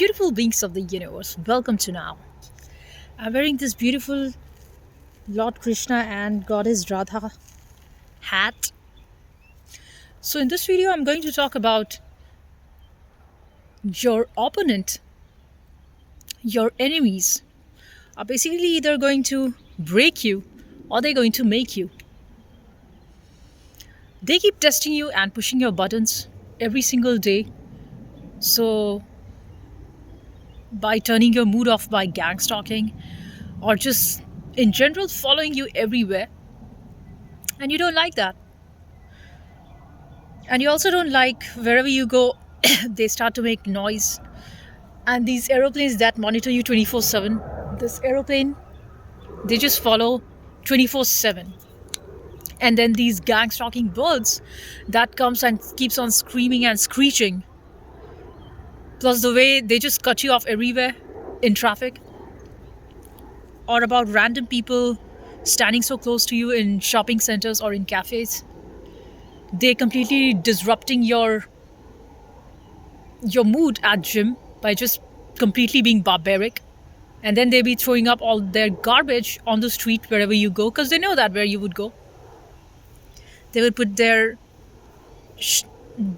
beautiful beings of the universe, welcome to now. I'm wearing this beautiful Lord Krishna and Goddess Radha hat. So, in this video, I'm going to talk about your opponent, your enemies are basically either going to break you or they're going to make you. They keep testing you and pushing your buttons every single day. So, by turning your mood off by gang stalking or just in general following you everywhere, and you don't like that. And you also don't like wherever you go, they start to make noise. And these aeroplanes that monitor you 24/7, this aeroplane, they just follow 24/7. And then these gang stalking birds that comes and keeps on screaming and screeching. Plus the way they just cut you off everywhere in traffic. Or about random people standing so close to you in shopping centers or in cafes. They're completely disrupting your mood at gym by just completely being barbaric. And then they'll be throwing up all their garbage on the street wherever you go because they know that where you would go. They will put their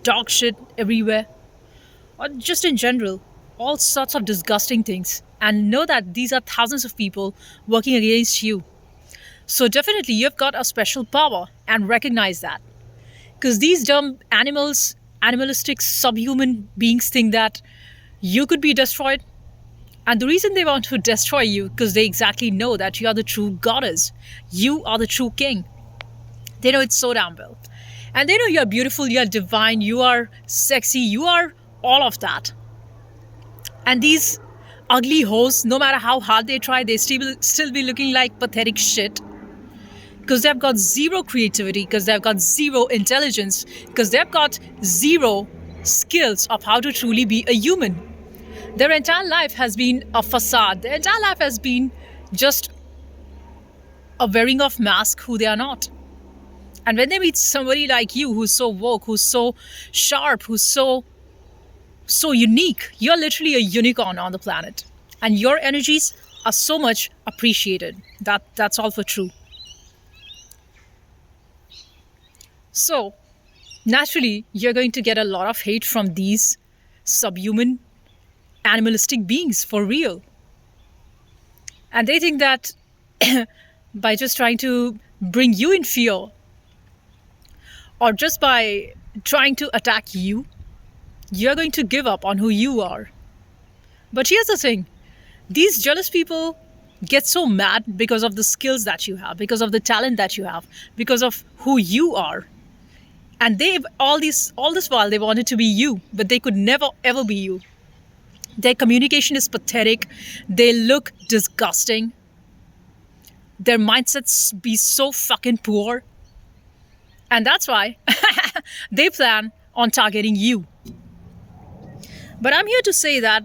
dog shit everywhere. Or just in general, all sorts of disgusting things. And know that these are thousands of people working against you. So definitely you've got a special power and recognize that. Because these dumb animalistic, subhuman beings think that you could be destroyed. And the reason they want to destroy you, because they exactly know that you are the true goddess. You are the true king. They know it so damn well. And they know you are beautiful, you are divine, you are sexy, you are all of that. And these ugly hoes, no matter how hard they try, they still be looking like pathetic shit. Because they've got zero creativity, because they've got zero intelligence, because they've got zero skills of how to truly be a human. Their entire life has been a facade. Their entire life has been just a wearing of mask who they are not. And when they meet somebody like you who's so woke, who's so sharp, who's so unique, you're literally a unicorn on the planet. And your energies are so much appreciated. That's all for true. So, naturally, you're going to get a lot of hate from these subhuman, animalistic beings for real. And they think that by just trying to bring you in fear, or just by trying to attack you, you're going to give up on who you are. But here's the thing. These jealous people get so mad because of the skills that you have, because of the talent that you have, because of who you are. And they've all this while they wanted to be you, but they could never ever be you. Their communication is pathetic. They look disgusting. Their mindsets be so fucking poor. And that's why they plan on targeting you. But I'm here to say that,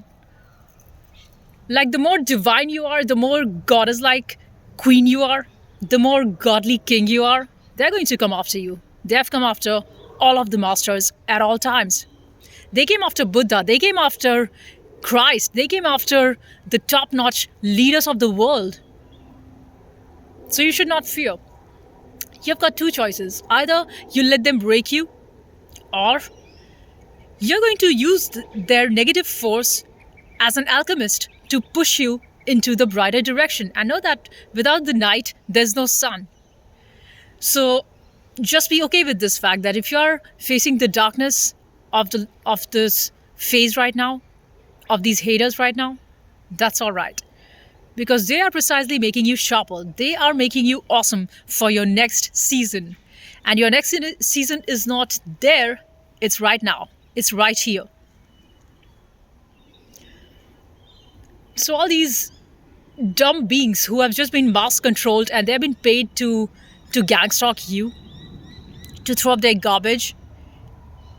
like, the more divine you are, the more goddess-like queen you are, the more godly king you are, they're going to come after you. They have come after all of the masters at all times. They came after Buddha. They came after Christ. They came after the top-notch leaders of the world. So you should not fear. You've got two choices. Either you let them break you, or you're going to use their negative force as an alchemist to push you into the brighter direction. And know that without the night, there's no sun. So just be okay with this fact that if you are facing the darkness of this phase right now, of these haters right now, that's all right. Because they are precisely making you sharper. They are making you awesome for your next season. And your next season is not there, it's right now. It's right here. So all these dumb beings who have just been mass controlled and they've been paid to gang stalk you, to throw up their garbage.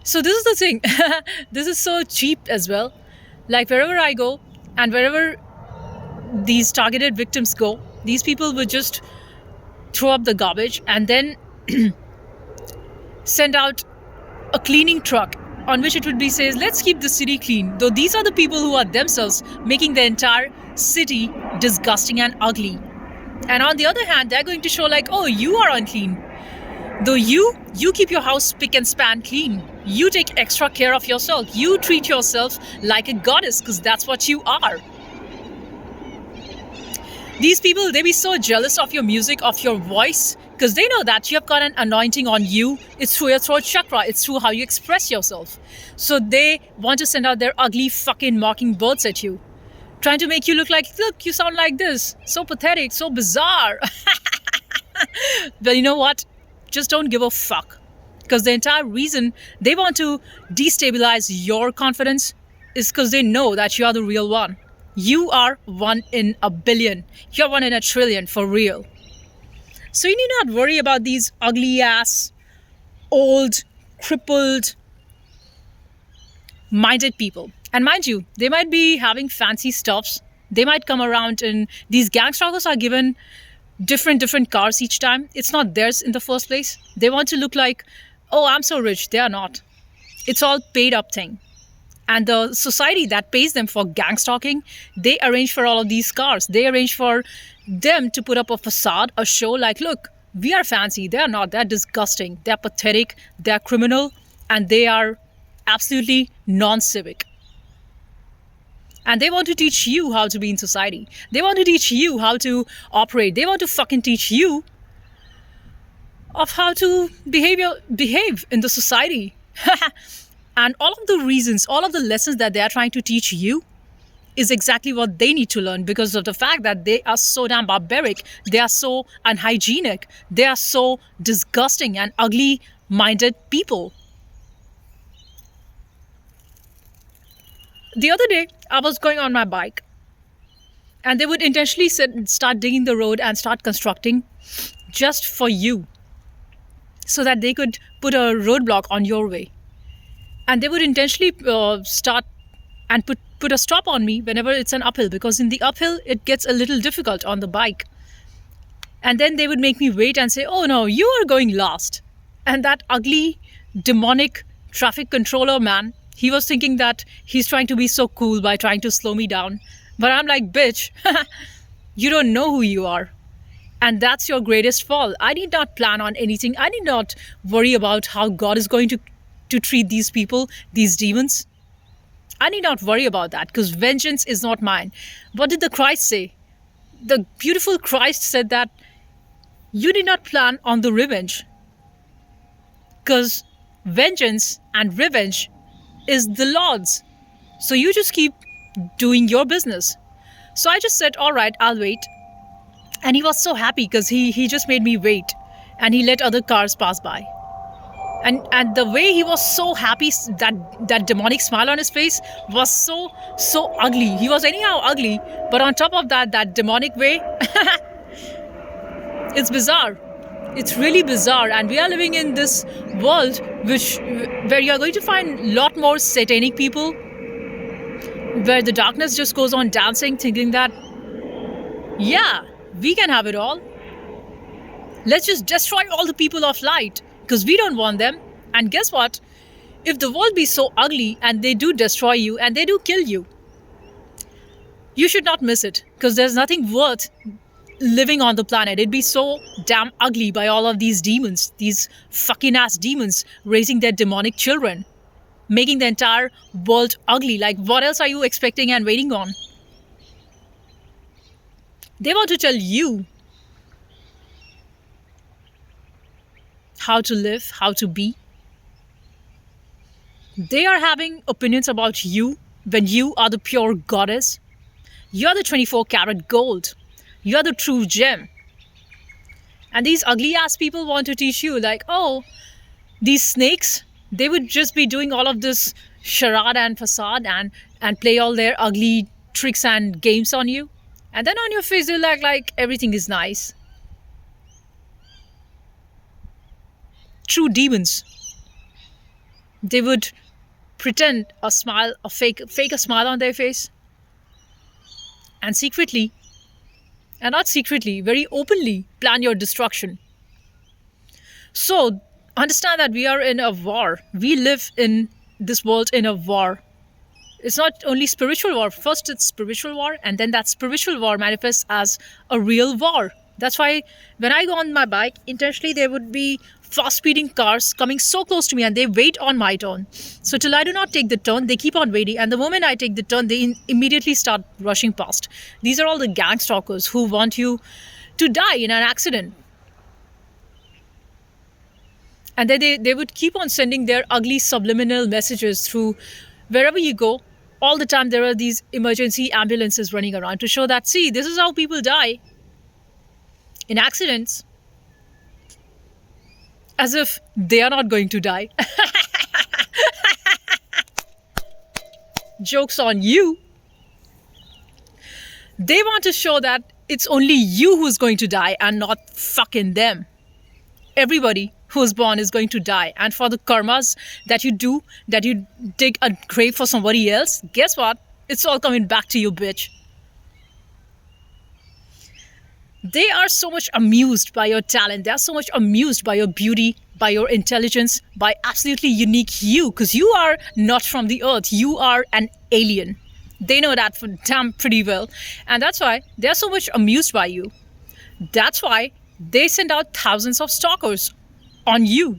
So this is the thing. This is so cheap as well. Like wherever I go and wherever these targeted victims go, these people would just throw up the garbage and then send out a cleaning truck on which it would be says, let's keep the city clean. Though these are the people who are themselves making the entire city disgusting and ugly. And on the other hand, they're going to show like, oh, you are unclean. Though you keep your house spick and span clean. You take extra care of yourself. You treat yourself like a goddess because that's what you are. These people, they be so jealous of your music, of your voice, because they know that you have got an anointing on you. It's through your throat chakra. It's through how you express yourself. So they want to send out their ugly fucking mocking words at you, trying to make you look like, look, you sound like this. So pathetic, so bizarre. But you know what? Just don't give a fuck. Because the entire reason they want to destabilize your confidence is because they know that you are the real one. You are one in a billion. You're one in a trillion for real. So you need not worry about these ugly ass, old, crippled, minded people. And mind you, they might be having fancy stuffs. They might come around and these gangstalkers are given different cars each time. It's not theirs in the first place. They want to look like, oh, I'm so rich. They are not. It's all paid up thing. And the society that pays them for gang stalking, they arrange for all of these cars. They arrange for them to put up a facade, a show like, look, we are fancy. They are not. They're disgusting. They're pathetic. They're criminal. And they are absolutely non-civic. And they want to teach you how to be in society. They want to teach you how to operate. They want to fucking teach you of how to behave in the society. And all of the reasons, all of the lessons that they are trying to teach you is exactly what they need to learn because of the fact that they are so damn barbaric. They are so unhygienic. They are so disgusting and ugly-minded people. The other day, I was going on my bike and they would intentionally start digging the road and start constructing just for you so that they could put a roadblock on your way. And they would intentionally start and put a stop on me whenever it's an uphill, because in the uphill, it gets a little difficult on the bike. And then they would make me wait and say, oh no, you are going last. And that ugly, demonic traffic controller man, he was thinking that he's trying to be so cool by trying to slow me down. But I'm like, bitch, you don't know who you are. And that's your greatest fall. I need not plan on anything. I need not worry about how God is going to treat these people, these demons. I need not worry about that because vengeance is not mine. What did the Christ say? The beautiful Christ said that you did not plan on the revenge because vengeance and revenge is the Lord's. So you just keep doing your business. So I just said, all right, I'll wait. And he was so happy because he just made me wait and he let other cars pass by. And the way he was so happy, that demonic smile on his face was so ugly. He was anyhow ugly, but on top of that demonic way, it's bizarre. It's really bizarre. And we are living in this world where you are going to find a lot more satanic people, where the darkness just goes on dancing, thinking that, yeah, we can have it all. Let's just destroy all the people of light. Because we don't want them. And guess what? If the world be so ugly and they do destroy you and they do kill you, you should not miss it. Because there's nothing worth living on the planet. It'd be so damn ugly by all of these demons, these fucking ass demons raising their demonic children, making the entire world ugly. Like, what else are you expecting and waiting on? They want to tell you how to live, how to be. They are having opinions about you when you are the pure goddess. You're the 24 karat gold. You're the true gem. And these ugly ass people want to teach you like, oh, these snakes, they would just be doing all of this charade and facade and play all their ugly tricks and games on you. And then on your face, they'll act like everything is nice. True demons, they would pretend a smile, fake a smile on their face, and secretly, and not secretly, very openly plan your destruction. So understand that we are in a war. We live in this world in a war. It's not only spiritual war. First, it's spiritual war, and then that spiritual war manifests as a real war. That's why when I go on my bike, intentionally there would be fast speeding cars coming so close to me and they wait on my turn. So, till I do not take the turn, they keep on waiting. And the moment I take the turn, they immediately start rushing past. These are all the gang stalkers who want you to die in an accident. And then they would keep on sending their ugly subliminal messages through wherever you go. All the time, there are these emergency ambulances running around to show that, see, this is how people die in accidents, as if they are not going to die. Joke's on you. They want to show that it's only you who's going to die and not fucking them. Everybody who's born is going to die. And for the karmas that you do, that you dig a grave for somebody else, guess what? It's all coming back to you, bitch. They are so much amused by your talent. They are so much amused by your beauty, by your intelligence, by absolutely unique you. Because you are not from the earth. You are an alien. They know that for damn pretty well. And that's why they are so much amused by you. That's why they send out thousands of stalkers on you.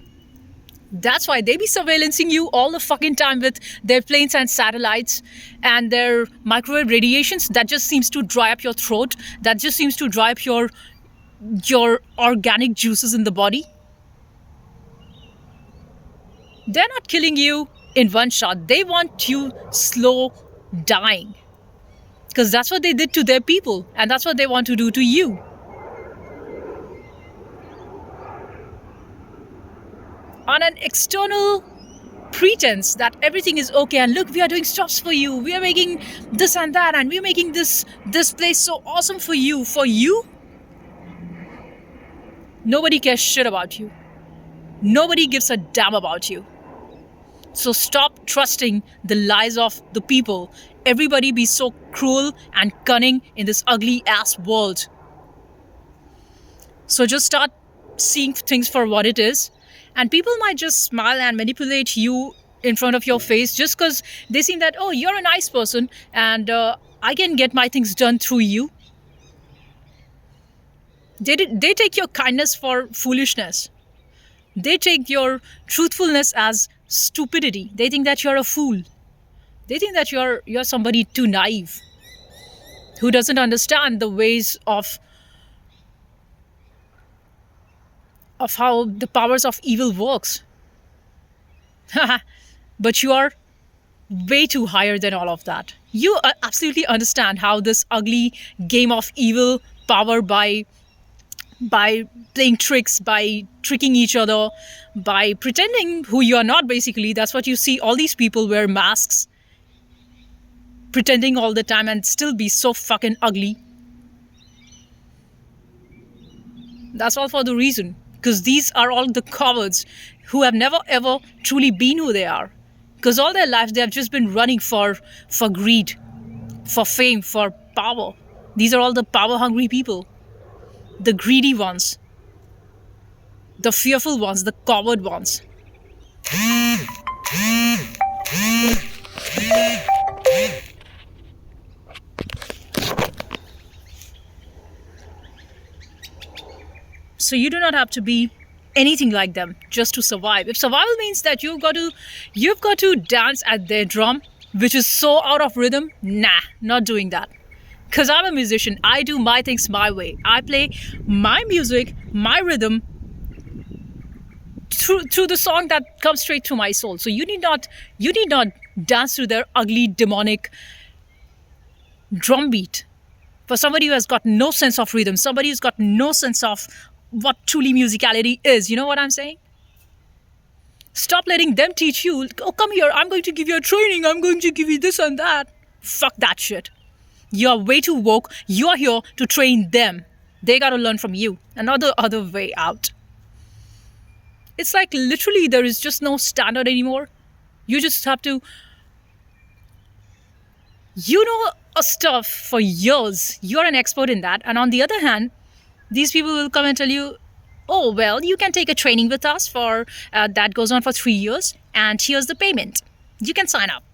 That's why they be surveillancing you all the fucking time with their planes and satellites and their microwave radiations that just seems to dry up your throat, that just seems to dry up your organic juices in the body. They're not killing you in one shot. They want you slow dying. Because that's what they did to their people, and that's what they want to do to you. On an external pretense that everything is okay, and look, we are doing stops for you, we are making this and that, and we're making this place so awesome for you. Nobody cares shit about you. Nobody gives a damn about you. So stop trusting the lies of the people. Everybody be so cruel and cunning in this ugly ass world. So just start seeing things for what it is. And people might just smile and manipulate you in front of your face just because they seem that, oh, you're a nice person and I can get my things done through you. They take your kindness for foolishness. They take your truthfulness as stupidity. They think that you're a fool. They think that you're somebody too naive who doesn't understand the ways of how the powers of evil works. But you are way too higher than all of that. You absolutely understand how this ugly game of evil power by playing tricks, by tricking each other, by pretending who you are not, basically. That's what you see. All these people wear masks, pretending all the time and still be so fucking ugly. That's all for the reason. Because these are all the cowards who have never ever truly been who they are. Because all their lives they have just been running for greed, for fame, for power. These are all the power hungry people. The greedy ones. The fearful ones, the coward ones. So you do not have to be anything like them just to survive. If survival means that you've got to dance at their drum, which is so out of rhythm, nah, not doing that. Because I'm a musician, I do my things my way. I play my music, my rhythm through the song that comes straight to my soul. So you need not dance to their ugly demonic drum beat. For somebody who has got no sense of rhythm, somebody who's got no sense of what truly musicality is. You know what I'm saying? Stop letting them teach you. Oh, come here, I'm going to give you a training, I'm going to give you this and that. Fuck that shit. You're way too woke. You're here to train them. They gotta learn from you. Another other way out. It's like literally there is just no standard anymore. You just have to, you know, a stuff for years. You're an expert in that. And on the other hand, these people will come and tell you, oh, well, you can take a training with us for that goes on for 3 years and here's the payment. You can sign up.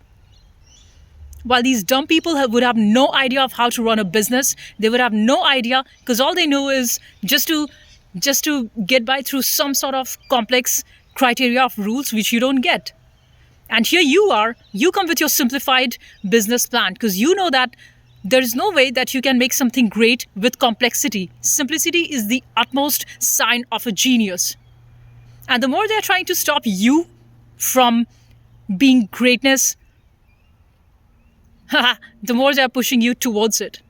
While these dumb people would have no idea of how to run a business, they would have no idea because all they know is just to get by through some sort of complex criteria of rules which you don't get. And here you are, you come with your simplified business plan because you know that there is no way that you can make something great with complexity. Simplicity is the utmost sign of a genius. And the more they're trying to stop you from being greatness, the more they're pushing you towards it.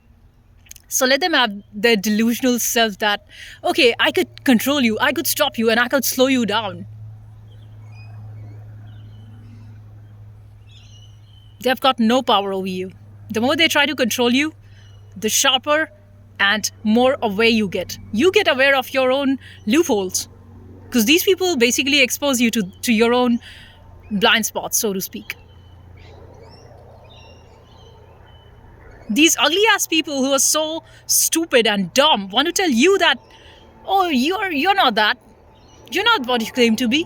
So let them have their delusional self that, okay, I could control you, I could stop you, and I could slow you down. They've got no power over you. The more they try to control you, the sharper and more aware you get. You get aware of your own loopholes because these people basically expose you to your own blind spots, so to speak. These ugly ass people who are so stupid and dumb want to tell you that, oh, you're not that. You're not what you claim to be.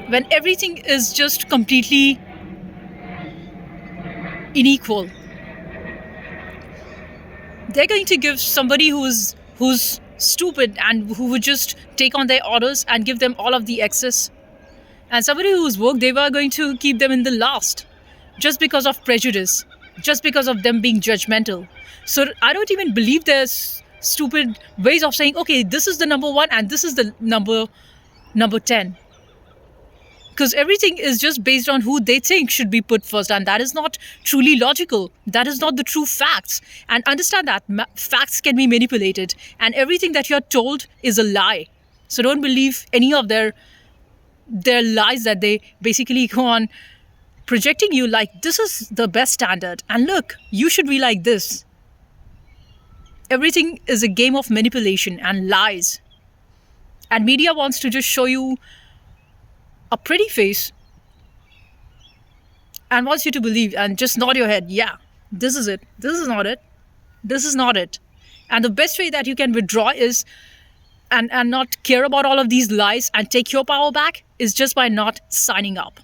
When everything is just completely unequal, they're going to give somebody who's stupid and who would just take on their orders and give them all of the excess, and somebody whose work they were going to keep them in the last just because of prejudice, just because of them being judgmental. So I don't even believe there's stupid ways of saying, okay, this is the number one and this is the number 10, because everything is just based on who they think should be put first, and that is not truly logical. That is not the true facts. And understand that facts can be manipulated, and everything that you're told is a lie. So don't believe any of their lies that they basically go on projecting you like this is the best standard, and look, you should be like this. Everything is a game of manipulation and lies, and media wants to just show you a pretty face and wants you to believe and just nod your head. Yeah, this is it. This is not it. This is not it. And the best way that you can withdraw is and not care about all of these lies and take your power back is just by not signing up.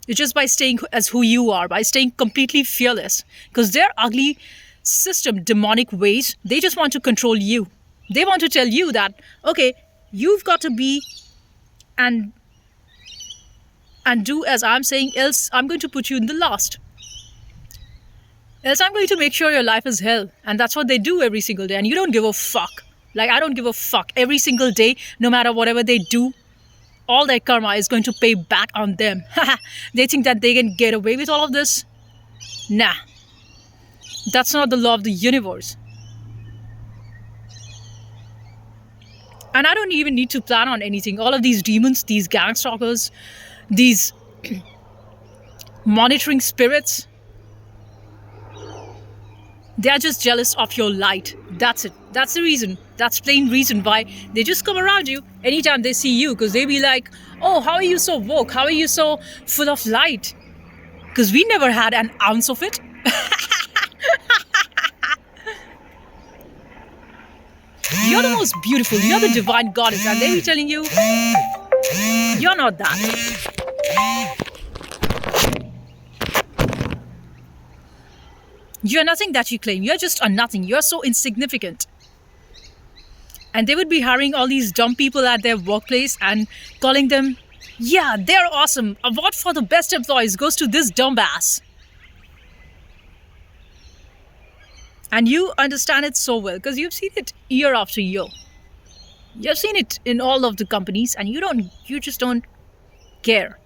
It's just by staying as who you are, by staying completely fearless. Because their ugly system, demonic ways, they just want to control you. They want to tell you that, okay, you've got to be and do as I'm saying, else I'm going to put you in the last. Else I'm going to make sure your life is hell. And that's what they do every single day. And you don't give a fuck. Like, I don't give a fuck. Every single day, no matter whatever they do, all their karma is going to pay back on them. They think that they can get away with all of this? Nah. That's not the law of the universe. And I don't even need to plan on anything. All of these demons, these gang stalkers, these monitoring spirits, they are just jealous of your light. That's it. That's the reason. That's plain reason why they just come around you anytime they see you, because they be like, oh, how are you so woke? How are you so full of light? Because we never had an ounce of it. You're the most beautiful. You're the divine goddess. And they be telling you, you're not that. You're nothing that you claim. You're just a nothing. You're so insignificant. And they would be hiring all these dumb people at their workplace and calling them, yeah, they're awesome. Award for the best employees goes to this dumbass. And you understand it so well because you've seen it year after year. You've seen it in all of the companies, and you just don't care.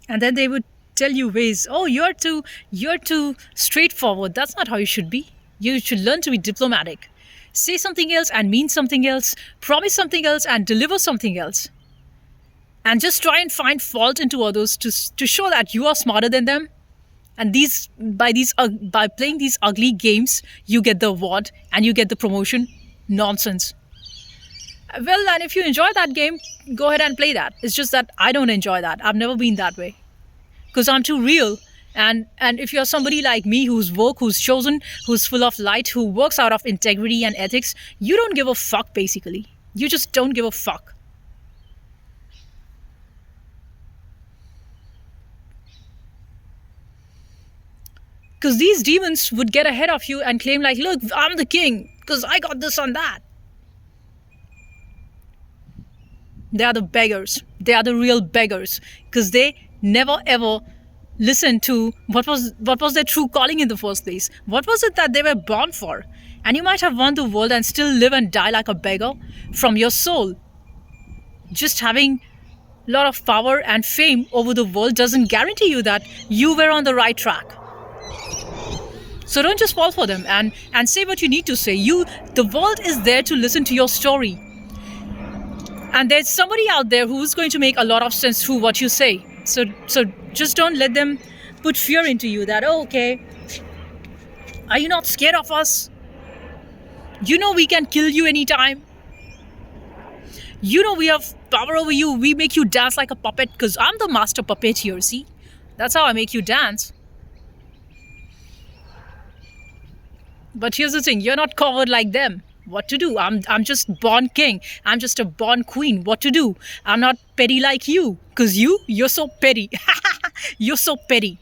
And then they would tell you ways, oh, you're too straightforward. That's not how you should be. You should learn to be diplomatic. Say something else and mean something else. Promise something else and deliver something else. And just try and find fault into others to show that you are smarter than them. And by playing these ugly games, you get the award and you get the promotion. Nonsense. Well, and if you enjoy that game, go ahead and play that. It's just that I don't enjoy that. I've never been that way. Because I'm too real And if you're somebody like me who's woke, who's chosen, who's full of light, who works out of integrity and ethics, you don't give a fuck basically. You just don't give a fuck. Because these demons would get ahead of you and claim like, look, I'm the king because I got this on that. They are the beggars. They are the real beggars because they never ever listen to what was their true calling in the first place. What was it that they were born for? And you might have won the world and still live and die like a beggar from your soul. Just having a lot of power and fame over the world doesn't guarantee you that you were on the right track. So don't just fall for them and say what you need to say. The world is there to listen to your story. And there's somebody out there who's going to make a lot of sense through what you say. So just don't let them put fear into you that, oh, okay, are you not scared of us? You know we can kill you anytime. You know we have power over you. We make you dance like a puppet because I'm the master puppet here, see? That's how I make you dance. But here's the thing, you're not covered like them. What to do? I'm just born king. I'm just a born queen. What to do? I'm not petty like you. Because you're so petty. You're so petty.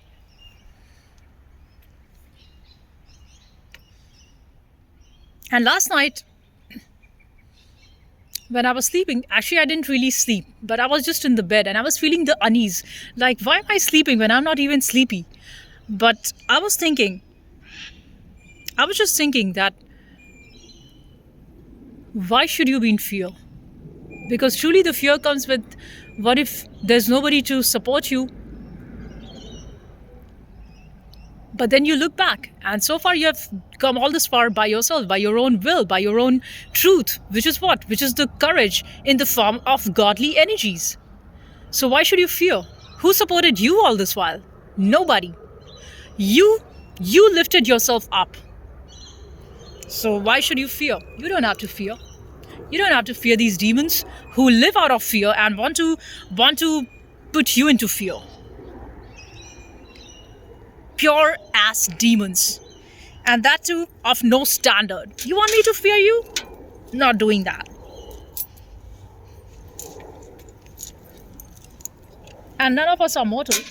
And last night, when I was sleeping, actually I didn't really sleep, but I was just in the bed and I was feeling the unease. Like, why am I sleeping when I'm not even sleepy? But I was just thinking that why should you be in fear? Because truly the fear comes with, what if there's nobody to support you? But then you look back and so far you have come all this far by yourself, by your own will, by your own truth, which is what? Which is the courage in the form of godly energies. So why should you fear? Who supported you all this while? Nobody. You lifted yourself up. So why should you fear? You don't have to fear. You don't have to fear these demons who live out of fear and want to put you into fear. Pure ass demons. And that too of no standard. You want me to fear you? Not doing that. And none of us are mortal.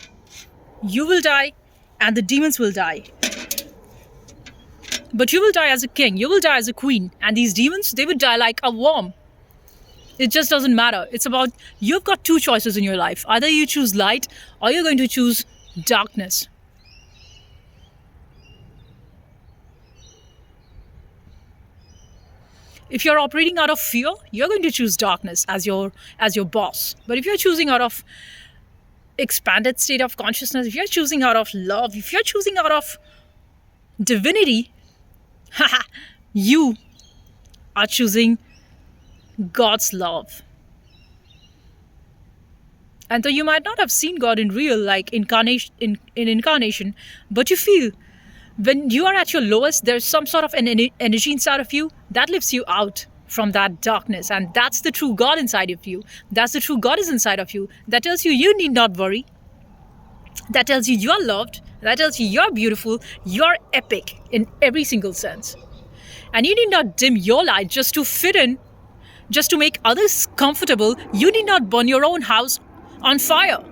You will die and the demons will die. But you will die as a king, you will die as a queen, and these demons, they would die like a worm. It just doesn't matter. It's about, you've got two choices in your life. Either you choose light or you're going to choose darkness. If you're operating out of fear, you're going to choose darkness as your boss. But if you're choosing out of expanded state of consciousness, if you're choosing out of love, if you're choosing out of divinity, you are choosing God's love. And though you might not have seen God in real, like incarnation, in incarnation, but you feel when you are at your lowest, there's some sort of an energy inside of you that lifts you out from that darkness. And that's the true God inside of you. That's the true God is inside of you. That tells you you need not worry. That tells you you're loved. That tells you you're beautiful. You're epic in every single sense. And you need not dim your light just to fit in, just to make others comfortable. You need not burn your own house on fire.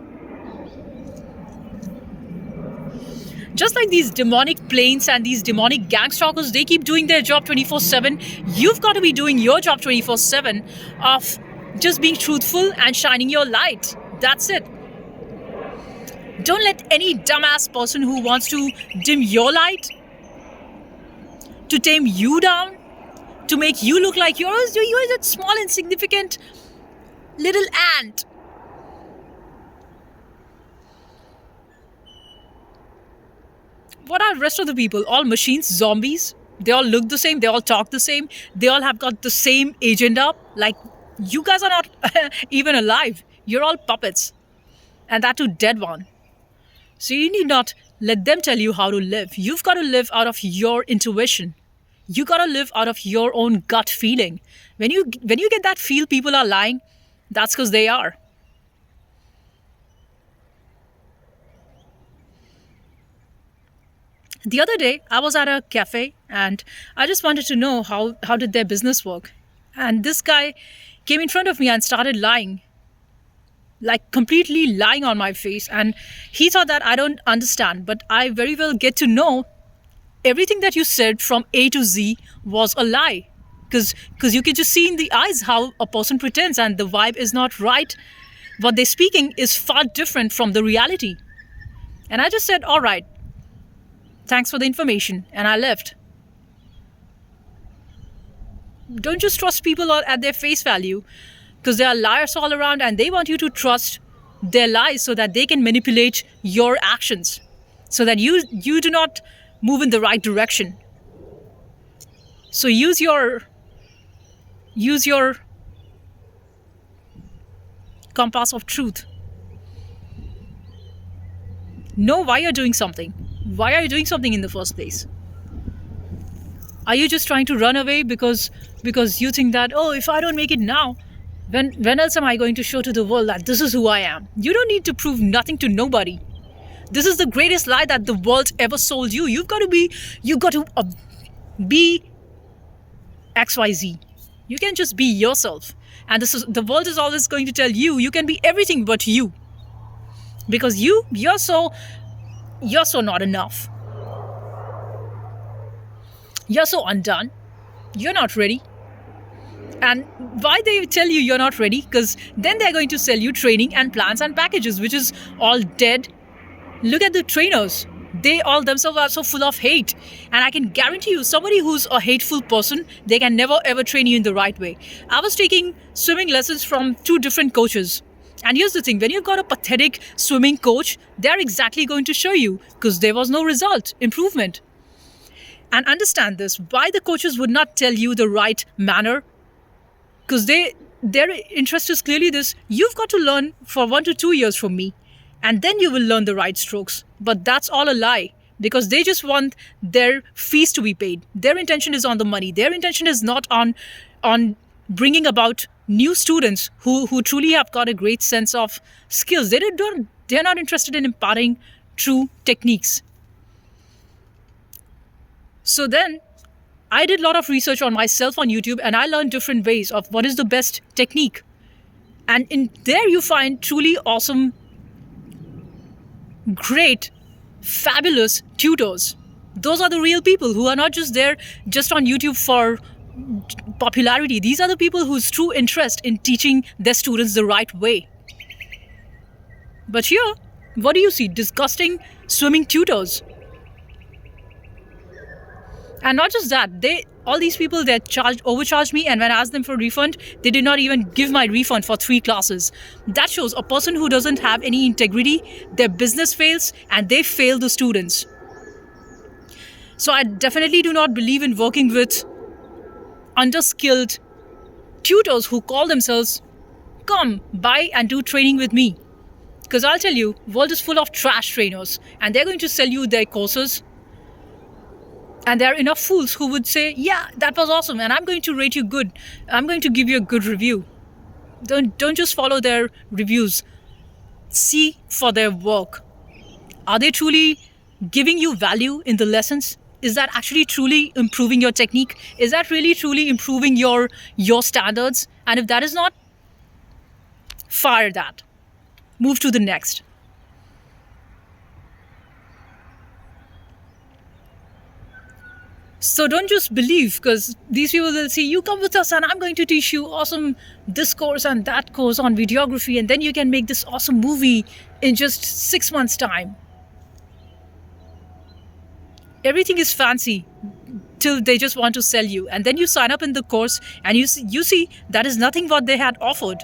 Just like these demonic planes and these demonic gang stalkers, they keep doing their job 24/7. You've got to be doing your job 24/7 of just being truthful and shining your light. That's it. Don't let any dumbass person who wants to dim your light, to tame you down, to make you look like you're that small, insignificant little ant. What are the rest of the people? All machines, zombies? They all look the same, they all talk the same, they all have got the same agenda. Like, you guys are not even alive. You're all puppets. And that too, dead one. So you need not let them tell you how to live. You've got to live out of your intuition. You got to live out of your own gut feeling. When you get that feel people are lying, that's because they are. The other day, I was at a cafe and I just wanted to know how did their business work. And this guy came in front of me and started lying, like completely lying on my face. And he thought that I don't understand, but I very well get to know everything that you said from A to Z was a lie. Because you can just see in the eyes how a person pretends and the vibe is not right. What they're speaking is far different from the reality. And I just said, all right, thanks for the information. And I left. Don't just trust people at their face value, because there are liars all around and they want you to trust their lies so that they can manipulate your actions, so that you do not move in the right direction. So use your compass of truth. Know why you're doing something. Why are you doing something in the first place? Are you just trying to run away because you think that, oh, if I don't make it now, when else am I going to show to the world that this is who I am? You don't need to prove nothing to nobody. This is the greatest lie that the world ever sold you. You've got to be XYZ. You can just be yourself. And the world is always going to tell you can be everything but you. Because you're so not enough. You're so undone. You're not ready. And why they tell you you're not ready? Because then they're going to sell you training and plans and packages, which is all dead. Look at the trainers. They all themselves are so full of hate. And I can guarantee you, somebody who's a hateful person, they can never ever train you in the right way. I was taking swimming lessons from 2 different coaches. And here's the thing, when you've got a pathetic swimming coach, they're exactly going to show you, because there was no result, improvement. And understand this, why the coaches would not tell you the right manner, because their interest is clearly this: you've got to learn for 1 to 2 years from me, and then you will learn the right strokes. But that's all a lie, because they just want their fees to be paid. Their intention is on the money. Their intention is not on bringing about new students who truly have got a great sense of skills. They're not interested in imparting true techniques. So then I did a lot of research on myself on YouTube, and I learned different ways of what is the best technique. And in there you find truly awesome, great, fabulous tutors. Those are the real people who are not just there just on YouTube for popularity. These are the people whose true interest in teaching their students the right way. But here, what do you see? Disgusting swimming tutors. And not just that, all these people, they overcharged me, and when I asked them for a refund, they did not even give my refund for 3 classes. That shows a person who doesn't have any integrity, their business fails, and they fail the students. So I definitely do not believe in working with underskilled tutors who call themselves, come, buy and do training with me. Because I'll tell you, world is full of trash trainers, and they're going to sell you their courses. And there are enough fools who would say, yeah, that was awesome, and I'm going to rate you good. I'm going to give you a good review. Don't just follow their reviews. See for their work. Are they truly giving you value in the lessons? Is that actually truly improving your technique? Is that really truly improving your standards? And if that is not, fire that. Move to the next. So don't just believe, because these people will say, you come with us and I'm going to teach you awesome this course and that course on videography, and then you can make this awesome movie in just 6 months' time. Everything is fancy till they just want to sell you. And then you sign up in the course and you see that is nothing what they had offered.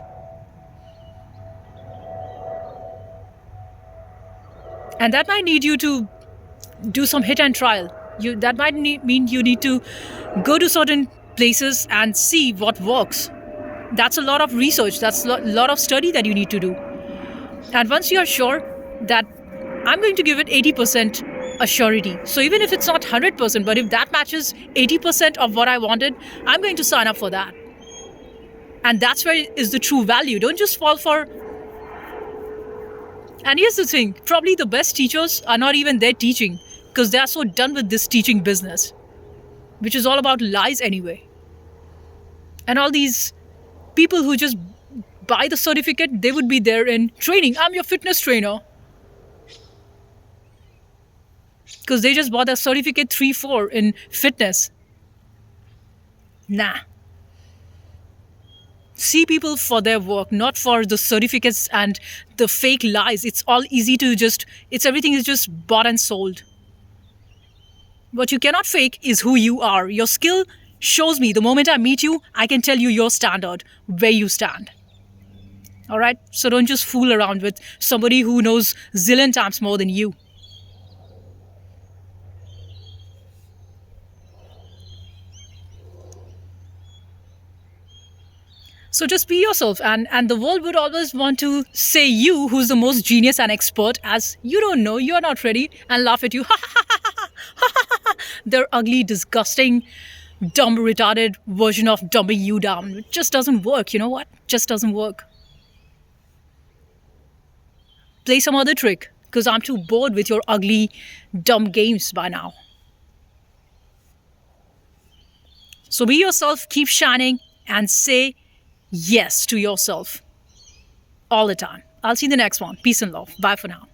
And that might need you to do some hit and trial. That might mean you need to go to certain places and see what works. That's a lot of research. That's a lot of study that you need to do. And once you are sure that I'm going to give it 80% assurity. So even if it's not 100%, but if that matches 80% of what I wanted, I'm going to sign up for that. And that's where is the true value. Don't just fall for... And here's the thing, probably the best teachers are not even there teaching. because they are so done with this teaching business, which is all about lies anyway. And all these people who just buy the certificate, they would be there in training. I'm your fitness trainer. Because they just bought a certificate 3-4 in fitness. Nah. See people for their work, not for the certificates and the fake lies. It's all easy to just, it's everything is just bought and sold. What you cannot fake is who you are. Your skill shows me the moment I meet you, I can tell you your standard, where you stand. All right? So don't just fool around with somebody who knows zillion times more than you. So just be yourself, and the world would always want to say you who's the most genius and expert, as you don't know, you're not ready, and laugh at you. Their ugly, disgusting, dumb, retarded version of dumbing you down. It just doesn't work. You know what? Just doesn't work. Play some other trick, because I'm too bored with your ugly, dumb games by now. So be yourself, keep shining, and say yes to yourself all the time. I'll see you in the next one. Peace and love. Bye for now.